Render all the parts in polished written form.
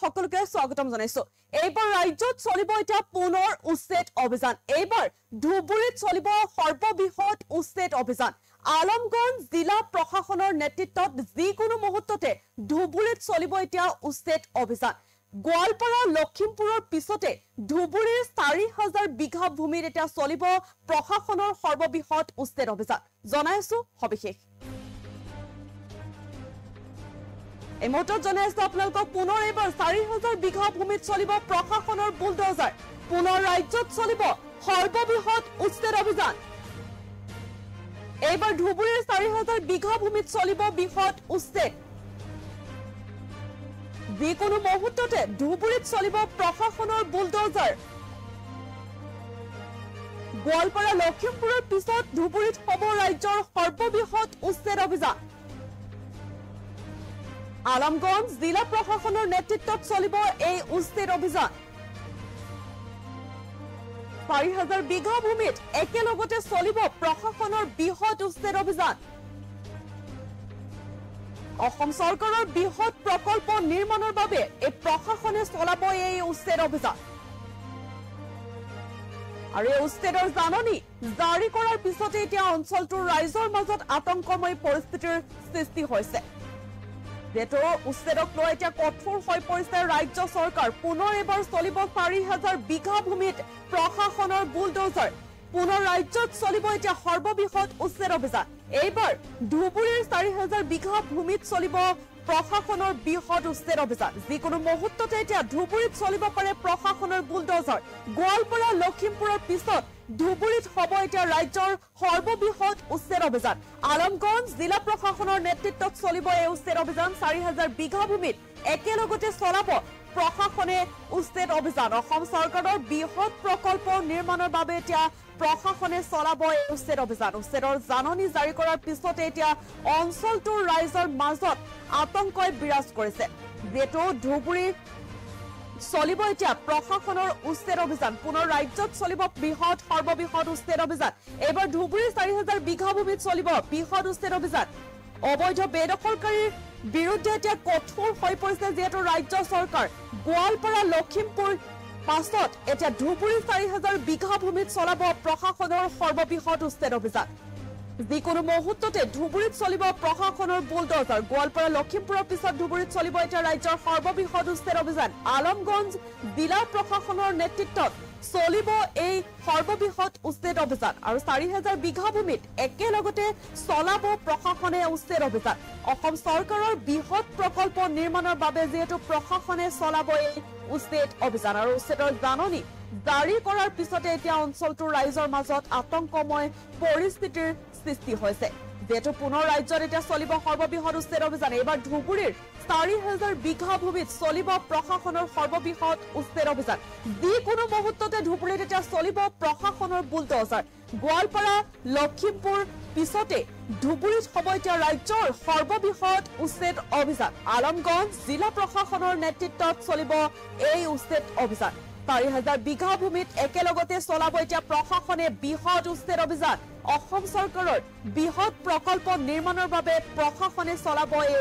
সকলোকে স্বাগতম জনাইছো এইবাৰ ৰাজ্যত চলিব এটা পুনৰ উচ্ছেদ অভিযান এইবাৰ ধুবুৰীত চলিব সৰ্ববৃহৎ উচ্ছেদ অভিযান আলমগঞ্জ জিলা প্ৰশাসনৰ নেতৃত্বত যিকোনো মুহূৰ্ততে ধুবুৰীত চলিব এটা উচ্ছেদ অভিযান গোৱালপাৰা লখিমপুৰৰ পিছতে ধুবুৰীৰ 4000 বিঘা ভূমিৰ এটা চলিব প্ৰশাসনৰ সৰ্ববৃহৎ উচ্ছেদ অভিযান জনাইছো সবিশেষ এই মুহূৰ্তত জনাইছো আপোনালোকক পুনৰ এইবাৰ 4000 বিঘা ভূমিত চলিব প্ৰশাসনৰ বুলডোজাৰ পুনৰ ৰাজ্যত চলিব সৰ্ববৃহৎ উচ্ছেদ অভিযান এইবাৰ ধুবুৰীৰ 4000 বিঘা ভূমিত চলিব বৃহৎ উচ্ছেদ যিকোনো মুহূৰ্ততে ধুবুৰীত চলিব প্ৰশাসনৰ বুলডোজাৰ গোৱালপাৰা লখিমপুৰৰ পিছত ধুবুৰীত হ'ব ৰাজ্যৰ সৰ্ববৃহৎ উচ্ছেদ অভিযান আলমগঞ্জ জিলা প্ৰশাসনৰ নেতৃত্বত চলিব এই উচ্ছেদ অভিযান 4000 বিঘা ভূমিত একেলগতে চলিব প্ৰশাসনৰ বৃহৎ উচ্ছেদ অভিযান অসম চৰকাৰৰ বৃহৎ প্ৰকল্প নিৰ্মাণৰ বাবে এই প্ৰশাসনে চলাব এই উচ্ছেদ অভিযান আৰু এই উচ্ছেদৰ জাননী জাৰি কৰাৰ পিছতে এতিয়া অঞ্চলটোৰ ৰাইজৰ মাজত আতংকময় পৰিস্থিতিৰ সৃষ্টি হৈছে যেটো উচ্ছেদক লৈ এতিয়া কঠোৰ হৈ পৰিছে ৰাজ্য চৰকাৰ পুনৰ এবাৰ চলিব 4000 বিঘা ভূমিত প্ৰশাসনৰ বুলডোজাৰ পুনৰ ৰাজ্যত চলিব এতিয়া সৰ্ববৃহৎ উচ্ছেদ অভিযান এইবাৰ ধুবুৰীৰ 4000 বিঘা ভূমিত চলিব প্ৰশাসনৰ বৃহৎ উচ্ছেদ অভিযান যিকোনো মুহূৰ্ততে এতিয়া ধুবুৰীত চলিব পাৰে প্ৰশাসনৰ বুলডোজাৰ গোৱালপাৰা লখিমপুৰৰ পিছত ধুবুৰীত হ'ব এতিয়া ৰাজ্যৰ সৰ্ববৃহৎ উচ্ছেদ অভিযান আলমগঞ্জ জিলা প্ৰশাসনৰ নেতৃত্বত চলিব এই উচ্ছেদ অভিযান 4000 বিঘা ভূমিত একেলগতে চলাব প্ৰশাসনে উচ্ছেদ অভিযান অসম চৰকাৰৰ বৃহৎ প্ৰকল্প নিৰ্মাণৰ বাবে এতিয়া প্ৰশাসনে চলাব এই উচ্ছেদ অভিযান উচ্ছেদৰ জাননী জাৰি কৰাৰ পিছতে এতিয়া অঞ্চলটোৰ ৰাইজৰ মাজত আতংকই বিৰাজ কৰিছে যেটো ধুবুৰী চলিব এতিয়া প্ৰশাসনৰ উচ্ছেদ অভিযান পুনৰ ৰাজ্যত চলিব বৃহৎ সৰ্ববৃহৎ উচ্ছেদ অভিযান এইবাৰ ধুবুৰীৰ 4000 বিঘা ভূমিত চলিব বৃহৎ উচ্ছেদ অভিযান অবৈধ বেদখলকাৰীৰ বিৰুদ্ধে এতিয়া কঠোৰ হৈ পৰিছে যেটো ৰাজ্য চৰকাৰ গোৱালপাৰা লখিমপুৰ পাছত এতিয়া ধুবুৰীৰ 4000 বিঘা ভূমিত চলাব প্ৰশাসনৰ সৰ্ববৃহৎ উচ্ছেদ অভিযান যিকোনো মুহূৰ্ততে ধুবুৰীত চলিব প্ৰশাসনৰ বুলডোজাৰ গোৱালপাৰা লখিমপুৰৰ পিছত ধুবুৰীত চলিব এতিয়া ৰাজ্যৰ সৰ্ববৃহৎ উচ্ছেদ অভিযান আলমগঞ্জ জিলা প্ৰশাসনৰ নেতৃত্বত চলিব এই সৰ্ববৃহৎ উচ্ছেদ অভিযান আৰু 4000 বিঘা ভূমিত একেলগতে চলাব প্ৰশাসনে উচ্ছেদ অভিযান অসম চৰকাৰৰ বৃহৎ প্ৰকল্প নিৰ্মাণৰ বাবে যেটো প্ৰশাসনে চলাব এই উচ্ছেদ অভিযান আৰু উচ্ছেদৰ জাননী জাৰি কৰাৰ পিছতে এতিয়া অঞ্চলটোৰ ৰাইজৰ মাজত আতংকময় পৰিস্থিতিৰ সৃষ্টি হৈছে যেটো পুনৰ ৰাজ্যত এতিয়া চলিব সৰ্ববৃহৎ উচ্ছেদ অভিযান এইবাৰ ধুবুৰীৰ 4000 বিঘা ভূমিত চলিব প্ৰশাসনৰ সৰ্ববৃহৎ উচ্ছেদ অভিযান যিকোনো মুহূৰ্ততে ধুবুৰীত এতিয়া চলিব প্ৰশাসনৰ বুলডোজাৰ গোৱালপাৰা লখিমপুৰ পিছতে ধুবুৰীত হ'ব এতিয়া ৰাজ্যৰ সৰ্ববৃহৎ উচ্ছেদ অভিযান আলমগঞ্জ জিলা প্ৰশাসনৰ নেতৃত্বত চলিব এই উচ্ছেদ অভিযান 4000 বিঘা ভূমিত একেলগতে চলাব এতিয়া প্ৰশাসনে বৃহৎ উচ্ছেদ অভিযান অসম চৰকাৰৰ বৃহৎ প্ৰকল্প নিৰ্মাণৰ বাবে প্ৰশাসনে চলাব এই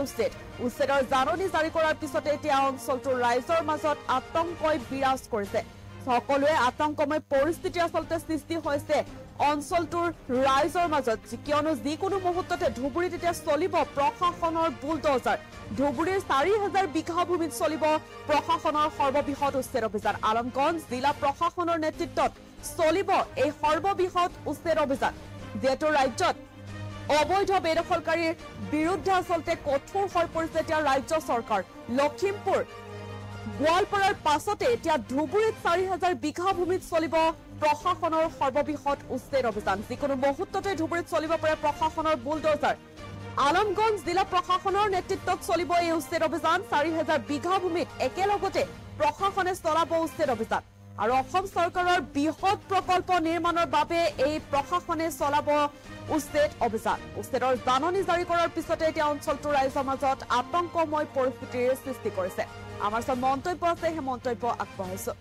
উচ্ছেদৰ জাননী জাৰি কৰাৰ পিছতে এতিয়া অঞ্চলটোৰ ৰাইজৰ মাজত আতংকই বিৰাজ কৰিছে সকলোৱে আতংকময় পৰিস্থিতি আচলতে সৃষ্টি হৈছে অঞ্চলটোৰ ৰাইজৰ মাজত কিয়নো যিকোনো মুহূৰ্ততে ধুবুৰীত এতিয়া চলিব প্ৰশাসনৰ বুলডোজাৰ ধুবুৰীৰ 4000 বিঘা ভূমিত চলিব প্ৰশাসনৰ সৰ্ববৃহৎ উচ্ছেদ অভিযান আলমগঞ্জ জিলা প্ৰশাসনৰ নেতৃত্বত চলিব এই সৰ্ববৃহৎ উচ্ছেদ অভিযান যেটো ৰাজ্যত অবৈধ বেদখলকাৰীৰ বিৰুদ্ধে আচলতে কঠোৰ হৈ পৰিছে এতিয়া ৰাজ্য চৰকাৰ লখিমপুৰ গোৱালপাৰাৰ পাছতে এতিয়া ধুবুৰীত 4000 বিঘা ভূমিত চলিব প্ৰশাসনৰ সৰ্ববৃহৎ উচ্ছেদ অভিযান যিকোনো মুহূৰ্ততে ধুবুৰীত চলিব পাৰে প্ৰশাসনৰ বুলডোজাৰ আলমগঞ্জ জিলা প্ৰশাসনৰ নেতৃত্বত চলিব এই উচ্ছেদ অভিযান 4000 বিঘা ভূমিত একেলগতে প্ৰশাসনে চলাব উচ্ছেদ অভিযান আৰু অসম চৰকাৰৰ বৃহৎ প্ৰকল্প নিৰ্মাণৰ বাবে এই প্ৰশাসনে চলাব উচ্ছেদ অভিযান উচ্ছেদৰ জাননী জাৰি কৰাৰ পিছতে এতিয়া অঞ্চলটোৰ ৰাইজৰ মাজত আতংকময় পৰিস্থিতিৰ সৃষ্টি কৰিছে আমাৰ সব মন্তব্য আছে সেই মন্তব্য আগবঢ়াইছো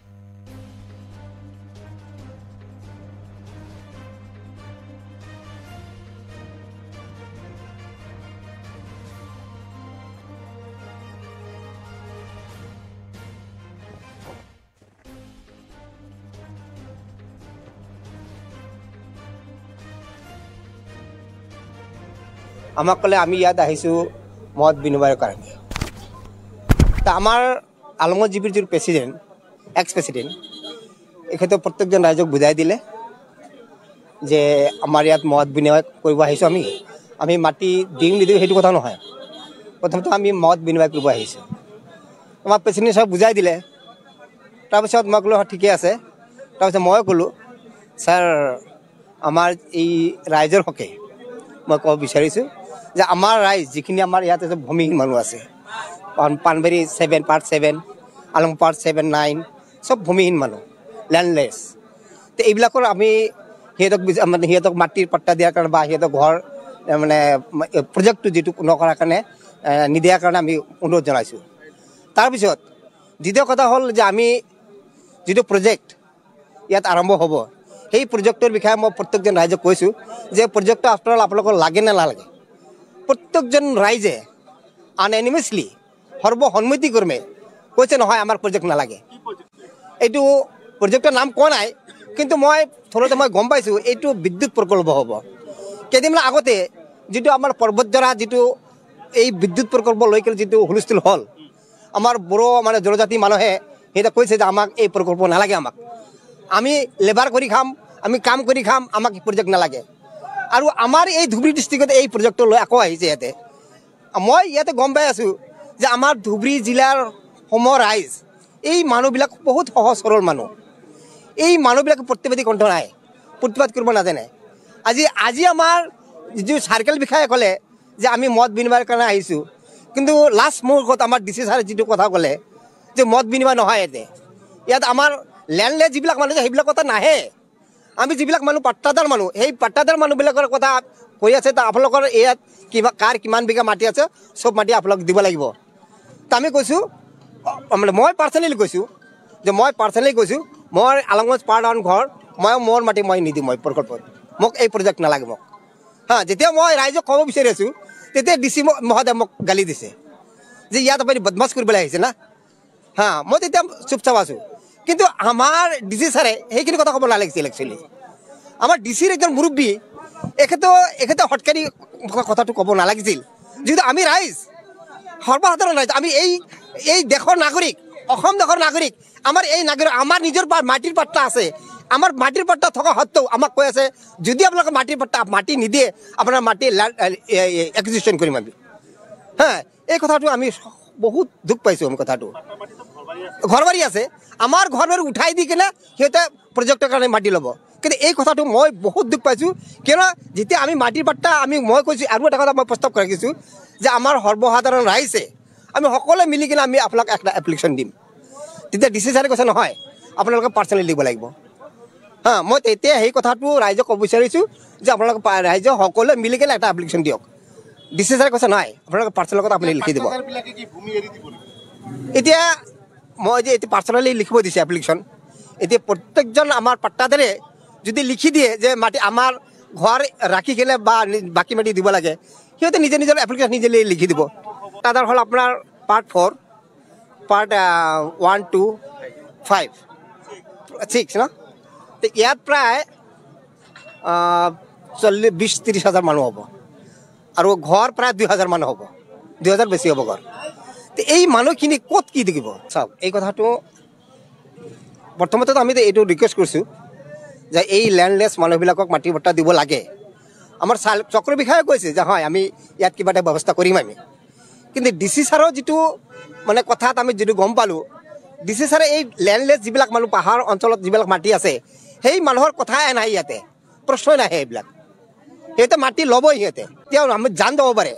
আমাক ক'লে আমি ইয়াত আহিছোঁ মত বিনিময়ৰ কাৰণে। তা আমাৰ আলমগীৰ জিপিৰ যিটো প্ৰেচিডেণ্ট এক্স প্ৰেচিডেণ্ট এখেতে প্ৰত্যেকজন ৰাইজক বুজাই দিলে যে আমাৰ ইয়াত মত বিনিময় কৰিব আহিছোঁ আমি মাটি দিওঁ নিদিওঁ সেইটো কথা নহয়, প্ৰথমতে আমি মত বিনিময় কৰিব আহিছোঁ। আমাৰ প্ৰেচিডেণ্ট ছাৰ বুজাই দিলে। তাৰপিছত মই ক'লোঁ ঠিকে আছে। তাৰপিছত মই ক'লোঁ ছাৰ আমাৰ এই ৰাইজৰ হকে মই ক'ব বিচাৰিছোঁ যে আমাৰ ৰাইজ যিখিনি আমাৰ ইয়াত ভূমিহীন মানুহ আছে, পাণবাৰী 7 পাৰ্ট 7 আলং পাৰ্ট 7, 9 চব ভূমিহীন মানুহ, লেণ্ডলেছ। তো এইবিলাকৰ আমি সিহঁতক মাটিৰ পাট্টা দিয়াৰ কাৰণে বা সিহঁতক ঘৰ মানে প্ৰজেক্টটো যিটো নকৰাৰ কাৰণে নিদিয়াৰ কাৰণে আমি অনুৰোধ জনাইছোঁ। তাৰপিছত দ্বিতীয় কথা হ'ল যে আমি যিটো প্ৰজেক্ট ইয়াত আৰম্ভ হ'ব সেই প্ৰজেক্টৰ বিষয়ে মই প্ৰত্যেকজন ৰাইজক কৈছোঁ যে প্ৰজেক্টটো আফটাৰ অল আপোনালোকৰ লাগে নে নালাগে। প্ৰত্যেকজন ৰাইজে আনএনিমাছলি সৰ্বসন্মতিক্ৰমে কৈছে নহয় আমাৰ প্ৰজেক্ট নালাগে। এইটো প্ৰজেক্টৰ নাম কোৱা নাই, কিন্তু মই থৰতে মই গম পাইছোঁ এইটো বিদ্যুৎ প্ৰকল্প হ'ব। কেইদিনমান আগতে যিটো আমাৰ পৰ্বতজৰা যিটো এই বিদ্যুৎ প্ৰকল্প লৈ কিনে যিটো হুলস্থুল হ'ল, আমাৰ বড়ো মানে জনজাতি মানুহে সিহঁতে কৈছে যে আমাক এই প্ৰকল্প নালাগে, আমি লেবাৰ কৰি খাম, আমি কাম কৰি খাম, আমাক এই প্ৰজেক্ট নালাগে। আৰু আমাৰ এই ধুবুৰী ডিষ্ট্ৰিক্টত এই প্ৰজেক্টটো লৈ আকৌ আহিছে ইয়াতে। মই ইয়াতে গম পাই আছোঁ যে আমাৰ ধুবুৰী জিলাৰ ৰাইজ এই মানুহবিলাক বহুত সহজ সৰল মানুহ। এই মানুহবিলাকে প্ৰতিবাদী কণ্ঠ নাই, প্ৰতিবাদ কৰিব নাজানে। আজি আমাৰ যিটো চাৰ্কেল বিষয়ে ক'লে যে আমি মত বিনিময়ৰ কাৰণে আহিছোঁ, কিন্তু লাষ্ট মুহূৰ্তত আমাৰ ডিচি ছাৰে যিটো কথা ক'লে যে মত বিনিময় নহয়, ইয়াত আমাৰ লেণ্ডলেছ যিবিলাক মানুহ আছে সেইবিলাক কথা নাহে। আমি যিবিলাক মানুহ পাট্টাদাৰ মানুহ সেই পাট্টাদাৰ মানুহবিলাকৰ কথা কৈ আছে। তা আপোনালোকৰ ইয়াত কাৰ কিমান বিঘা মাটি আছে চব মাটি আপোনালোক দিব লাগিব। তা আমি কৈছোঁ মানে মই পাৰ্চনেলি কৈছোঁ মই আলমগঞ্জ পাৰ ডাউন ঘৰ মোৰ মাটি মই নিদিওঁ, মই প্ৰকল্পত মোক এই প্ৰজেক্ট নালাগে মোক। যেতিয়া মই ৰাইজক ক'ব বিচাৰি আছোঁ তেতিয়া ডিচি মহোদয়ে মোক গালি দিছে যে ইয়াত আপুনি বদমাছ কৰিবলৈ আহিছে না। মই তেতিয়া চুপচাপ আছোঁ। কিন্তু আমাৰ ডিচি ছাৰে সেইখিনি কথা ক'ব নালাগিছিল। একচুৱেলি আমাৰ ডিচিৰ একজন মুৰব্বী এখেতে হটকাৰী কথাটো ক'ব নালাগিছিল। যিহেতু আমি ৰাইজ সৰ্বসাধাৰণ ৰাইজ, আমি এই দেশৰ নাগৰিক, অসম দেশৰ নাগৰিক। আমাৰ এই নাগৰিক আমাৰ নিজৰ মাটিৰ পাট্টা আছে। আমাৰ মাটিৰ পাট্টা থকা সত্ত্বেও আমাক কৈ আছে যদি আপোনালোকে মাটি নিদিয়ে আপোনাৰ মাটি একুইজিশ্যন কৰিম আমি। এই কথাটো আমি বহুত দুখ পাইছোঁ। আমি কথাটো ঘৰবাৰী আছে, আমাৰ ঘৰবাৰী উঠাই দি কিনে সিহঁতে প্ৰজেক্টৰ কাৰণে মাটি ল'ব। কিন্তু এই কথাটো মই বহুত দুখ পাইছোঁ, কিয়নো যেতিয়া আমি মাটিৰ পাট্টা মই কৈছোঁ আৰু এটা কথা মই প্ৰস্তাৱ ৰাখিছোঁ যে আমাৰ সৰ্বসাধাৰণ ৰাইজে আমি সকলোৱে মিলি কিনে আমি আপোনাক এটা এপ্লিকেশ্যন দিম। তেতিয়া ডিচি ছাৰে কৈছে নহয় আপোনালোকে পাৰ্চনেলি দিব লাগিব। মই তেতিয়া সেই কথাটো ৰাইজক ক'ব বিচাৰিছোঁ যে আপোনালোকে ৰাইজে সকলোৱে মিলি কিনে এটা এপ্লিকেশ্যন দিয়ক। ডিচি ছাৰে কৈছে নহয় আপোনালোকে পাৰ্চনেল কথা আপুনি লিখি দিব। এতিয়া মই যে এতিয়া পাৰ্চনেলি লিখিব দিছে এপ্লিকেশ্যন, এতিয়া প্ৰত্যেকজন আমাৰ পাট্টাদাৰে যদি লিখি দিয়ে যে মাটি আমাৰ ঘৰ ৰাখি কিনে বা বাকী মাটি দিব লাগে, সিহঁতে নিজৰ এপ্লিকেশ্যন নিজে লিখি দিব। পাট্টাদাৰ হ'ল আপোনাৰ পাৰ্ট 4, পাৰ্ট 1, 2, 5, 6 ন। ইয়াত প্ৰায় 20-30 হাজাৰ মানুহ হ'ব আৰু ঘৰ প্ৰায় 2000 মানুহ হ'ব, 2000 বেছি হ'ব ঘৰ। এই মানুহখিনি ক'ত কি দেখিব চাওক। এই কথাটো প্ৰথমতে আমি এইটো ৰিকুৱেষ্ট কৰিছোঁ যে এই লেণ্ডলেছ মানুহবিলাকক মাটি পট্টা দিব লাগে। আমাৰ চক্ৰ বিষয়ে কৈছে যে হয় আমি ইয়াত কিবা এটা ব্যৱস্থা কৰিম আমি। কিন্তু ডিচি ছাৰৰ যিটো মানে কথাত আমি যিটো গম পালোঁ, ডিচি ছাৰে এই লেণ্ডলেছ যিবিলাক মানুহ পাহাৰ অঞ্চলত যিবিলাক মাটি আছে সেই মানুহৰ কথাই নাহে, ইয়াতে প্ৰশ্নই নাহে। এইবিলাক সিহঁতে মাটি ল'বই, সিহঁতে তেওঁ আমি জান যাব পাৰে,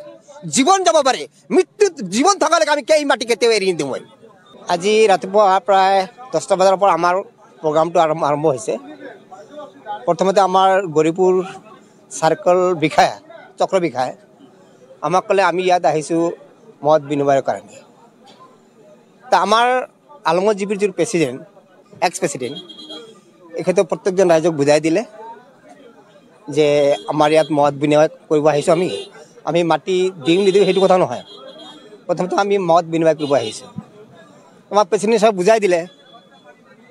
জীৱন যাব পাৰে, মৃত্যুত জীৱন থকালৈকে আমি এই মাটি কেতিয়াও এৰি নিদিওঁ। মই আজি ৰাতিপুৱা প্ৰায় 10টা বজাৰ পৰা আমাৰ প্ৰগ্ৰামটো আৰম্ভ হৈছে। প্ৰথমতে আমাৰ গৌৰীপুৰ চাৰ্কল বিষয়া চক্ৰ বিষয়াই আমাক ক'লে আমি ইয়াত আহিছোঁ মত বিনিময়ৰ কাৰণে। তা আমাৰ আলমগীৰ জিপিৰ যিটো প্ৰেচিডেণ্ট এক্স প্ৰেচিডেণ্ট এখেতে প্ৰত্যেকজন ৰাইজক বুজাই দিলে যে আমাৰ ইয়াত মত বিনিময় কৰিব আহিছোঁ আমি মাটি দিওঁ নিদিওঁ সেইটো কথা নহয়, প্ৰথমতে আমি মত বিনিময় কৰিব আহিছোঁ। আমাৰ প্ৰেচিডেণ্ট ছাৰে বুজাই দিলে।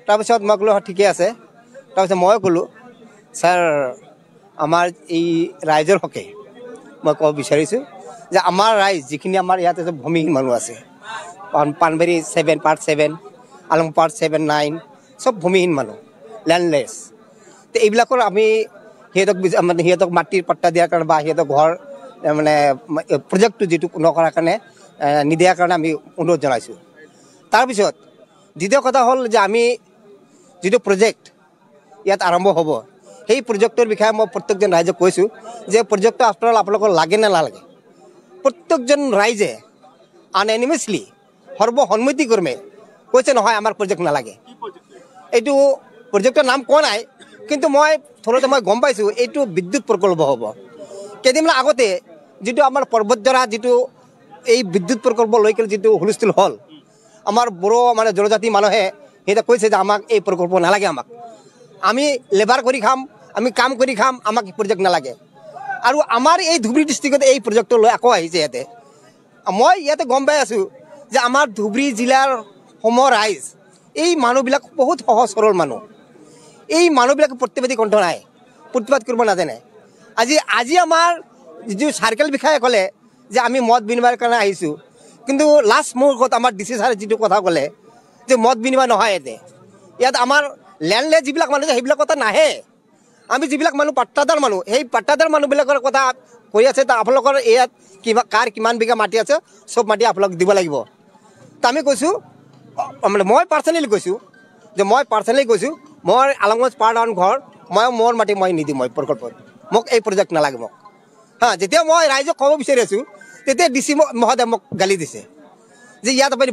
তাৰপিছত মই ক'লোঁ ঠিকে আছে। তাৰপিছত মই ক'লোঁ ছাৰ আমাৰ এই ৰাইজৰ হকে মই ক'ব বিচাৰিছোঁ যে আমাৰ ৰাইজ যিখিনি আমাৰ ইয়াতে ভূমিহীন মানুহ আছে পানবাৰী 7 পাৰ্ট 7 আলং পাৰ্ট 7 9 চব ভূমিহীন মানুহ লেণ্ডলেছ তো এইবিলাকৰ আমি সিহঁতক মাটিৰ পট্টা দিয়াৰ কাৰণে বা সিহঁতক ঘৰ মানে প্ৰজেক্টটো যিটো নকৰাৰ কাৰণে নিদিয়াৰ কাৰণে আমি অনুৰোধ জনাইছোঁ তাৰপিছত দ্বিতীয় কথা হ'ল যে আমি যিটো প্ৰজেক্ট ইয়াত আৰম্ভ হ'ব সেই প্ৰজেক্টৰ বিষয়ে মই প্ৰত্যেকজন ৰাইজক কৈছোঁ যে প্ৰজেক্টটো আফটাৰ আপোনালোকৰ লাগে নে নালাগে প্ৰত্যেকজন ৰাইজে আনএনিমাছলি সৰ্বসন্মতিক্ৰমে কৈছে নহয় আমাৰ প্ৰজেক্ট নালাগে এইটো প্ৰজেক্টৰ নাম কোৱা নাই কিন্তু মই থোৰতে মই গম পাইছোঁ এইটো বিদ্যুৎ প্ৰকল্প হ'ব কেইদিনমান আগতে যিটো আমাৰ পৰ্বতজৰা যিটো এই বিদ্যুৎ প্ৰকল্প লৈ কিনে যিটো হুলস্থুল হ'ল আমাৰ বড়ো মানে জনজাতি মানুহে সিহঁতে কৈছে যে আমাক এই প্ৰকল্প নালাগে আমাক আমি লেবাৰ কৰি খাম আমি কাম কৰি খাম আমাক প্ৰজেক্ট নালাগে আৰু আমাৰ এই ধুবুৰী ডিষ্ট্ৰিক্টত এই প্ৰজেক্টটো লৈ আকৌ আহিছে ইয়াতে মই ইয়াতে গম পাই আছোঁ যে আমাৰ ধুবুৰী জিলাৰ ৰাইজ এই মানুহবিলাক বহুত সহজ সৰল মানুহ এই মানুহবিলাকে প্ৰতিবাদী কণ্ঠ নাই প্ৰতিবাদ কৰিব নাজানে আজি আমাৰ যিটো চাৰ্কেল বিষয়ে ক'লে যে আমি মত বিনিময়ৰ কাৰণে আহিছোঁ কিন্তু লাষ্ট মুহূৰ্তত আমাৰ ডি চি ছাৰে যিটো কথা ক'লে যে মত বিনিময় নহয় ইয়াত আমাৰ লেণ্ডলেছ যিবিলাক মানুহ আছে সেইবিলাক কথা নাহে আমি যিবিলাক মানুহ পাট্টাদাৰ মানুহ সেই পাট্টাদাৰ মানুহবিলাকৰ কথা কৈ আছে তা আপোনালোকৰ ইয়াত কাৰ কিমান বিঘা মাটি আছে চব মাটি আপোনালোক দিব লাগিব তা আমি কৈছোঁ মানে মই পাৰ্চনেলি কৈছোঁ মই আলমগঞ্জ পাৰ টাউন ঘৰ মোৰ মাটি মই নিদিম মই প্ৰকল্পত মোক এই প্ৰজেক্ট নালাগে মোক যেতিয়া মই ৰাইজক ক'ব বিচাৰি আছোঁ তেতিয়া ডি চি মহোদয়ে মোক গালি দিছে যে ইয়াত আপুনি